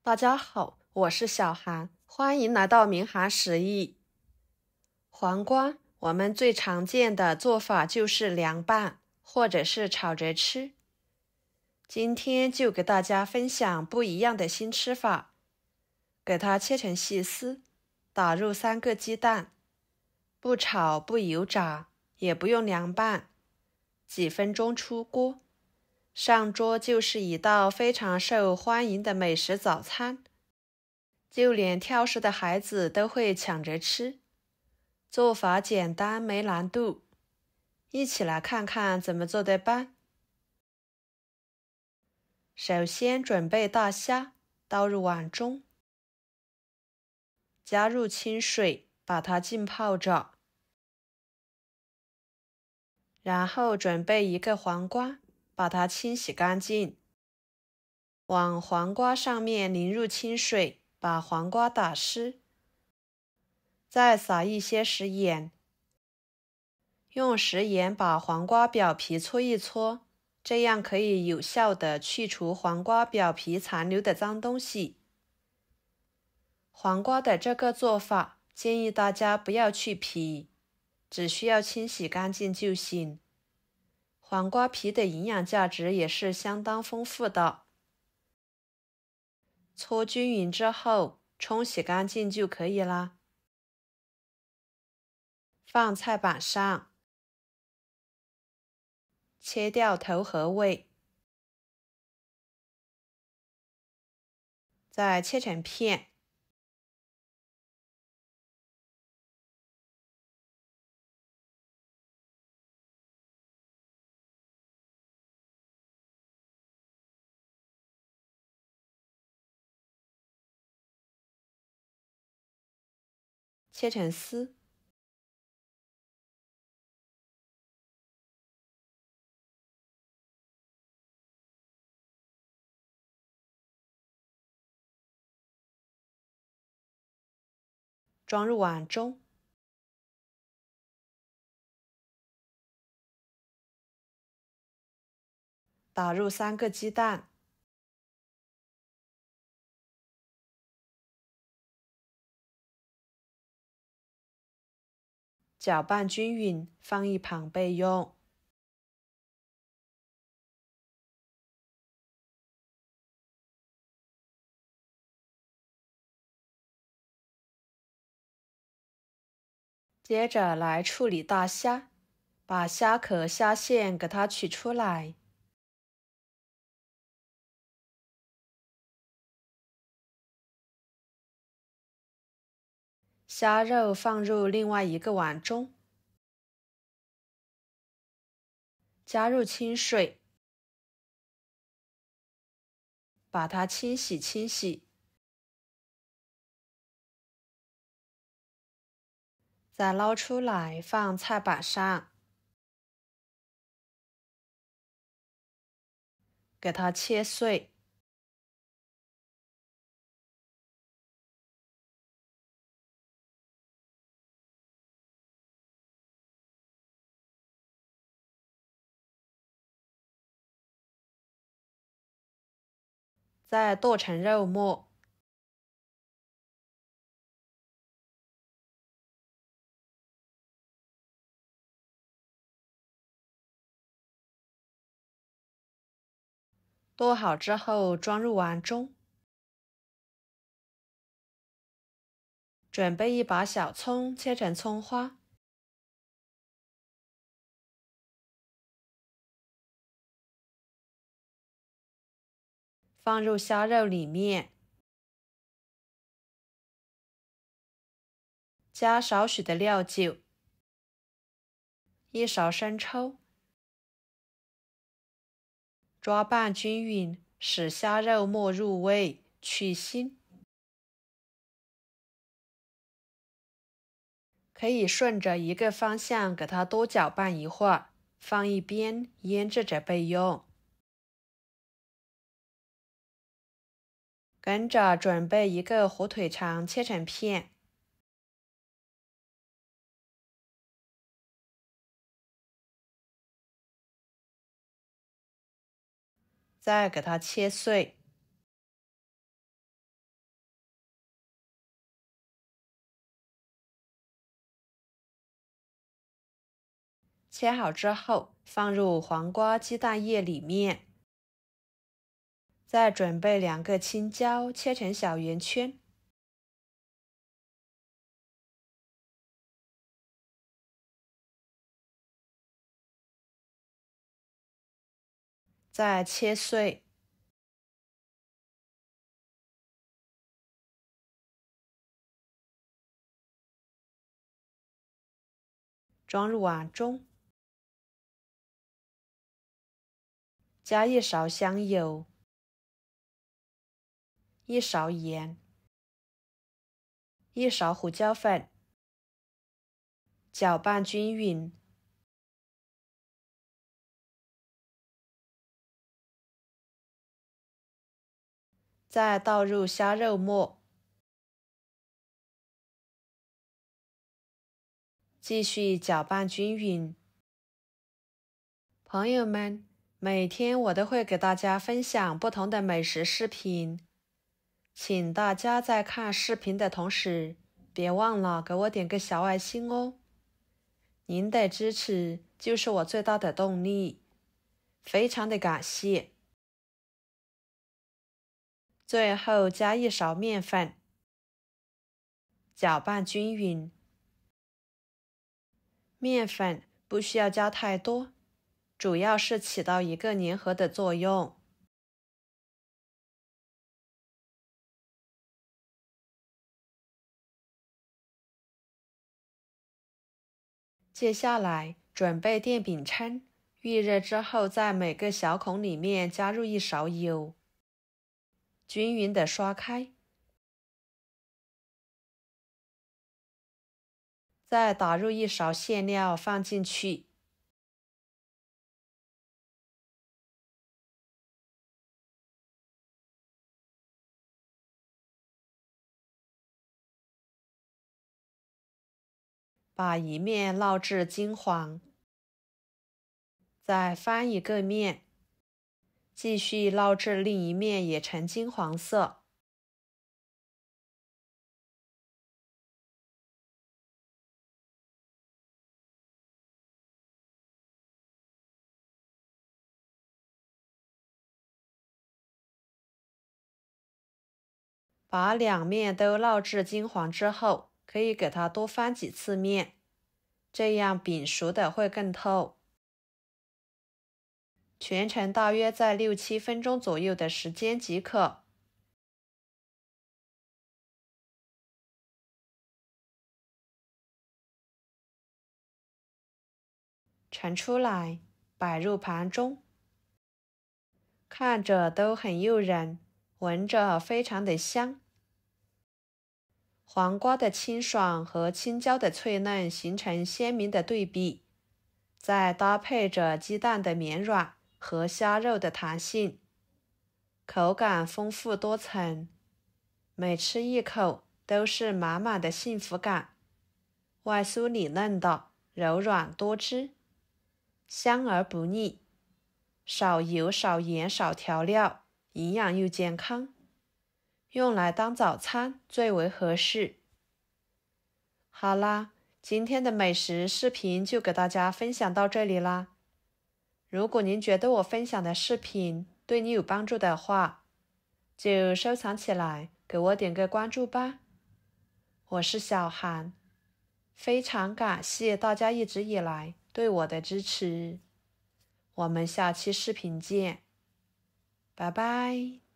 大家好，我是小韩，欢迎来到明涵食艺。黄瓜，我们最常见的做法就是凉拌，或者是炒着吃。今天就给大家分享不一样的新吃法。给它切成细丝，打入3个鸡蛋，不炒不油炸，也不用凉拌，几分钟出锅。上桌就是一道非常受欢迎的美食早餐，就连挑食的孩子都会抢着吃。做法简单没难度，一起来看看怎么做的吧。首先准备大虾，倒入碗中，加入清水，把它浸泡着。然后准备1个黄瓜，把它清洗干净，往黄瓜上面淋入清水，把黄瓜打湿，再撒一些食盐，用食盐把黄瓜表皮搓一搓，这样可以有效地去除黄瓜表皮残留的脏东西。黄瓜的这个做法，建议大家不要去皮，只需要清洗干净就行。黄瓜皮的营养价值也是相当丰富的。搓均匀之后，冲洗干净就可以啦。放菜板上，切掉头和尾，再切成片。切成丝，装入碗中。打入3个鸡蛋，搅拌均匀，放一旁备用。接着来处理大虾，把虾壳、虾线给它取出来。虾肉放入另外1个碗中，加入清水，把它清洗，再捞出来放菜板上，给它切碎。再剁成肉末，剁好之后装入碗中。准备1把小葱，切成葱花，放入虾肉里面，加少许的料酒，1勺生抽，抓拌均匀，使虾肉末入味，去腥。可以顺着1个方向给它多搅拌一会儿，放一边腌制着备用。跟着准备1个火腿肠，切成片，再给它切碎。切好之后，放入黄瓜鸡蛋液里面。再准备2个青椒，切成小圆圈。再切碎。装入碗中。加1勺香油。1勺盐。1勺胡椒粉。搅拌均匀。再倒入虾肉末。继续搅拌均匀。朋友们，每天我都会给大家分享不同的美食视频，请大家在看视频的同时，别忘了给我点个小爱心哦。您的支持就是我最大的动力，非常的感谢。最后加1勺面粉，搅拌均匀。面粉不需要加太多，主要是起到一个粘合的作用。接下来准备电饼铛，预热之后在每个小孔里面加入1勺油，均匀的刷开。再打入1勺馅料放进去。把一面烙至金黄，再翻一个面，继续烙至另一面也呈金黄色。把2面都烙至金黄之后，可以给它多翻几次面，这样饼熟的会更透。全程大约在6、7分钟左右的时间即可。盛出来，摆入盘中，看着都很诱人，闻着非常的香。黄瓜的清爽和青椒的脆嫩形成鲜明的对比，再搭配着鸡蛋的绵软和虾肉的弹性，口感丰富多层，每吃一口都是满满的幸福感。外酥里嫩的，柔软多汁，香而不腻，少油少盐少调料，营养又健康，用来当早餐最为合适。好啦，今天的美食视频就给大家分享到这里啦。如果您觉得我分享的视频对你有帮助的话，就收藏起来，给我点个关注吧。我是小韩，非常感谢大家一直以来对我的支持。我们下期视频见，拜拜。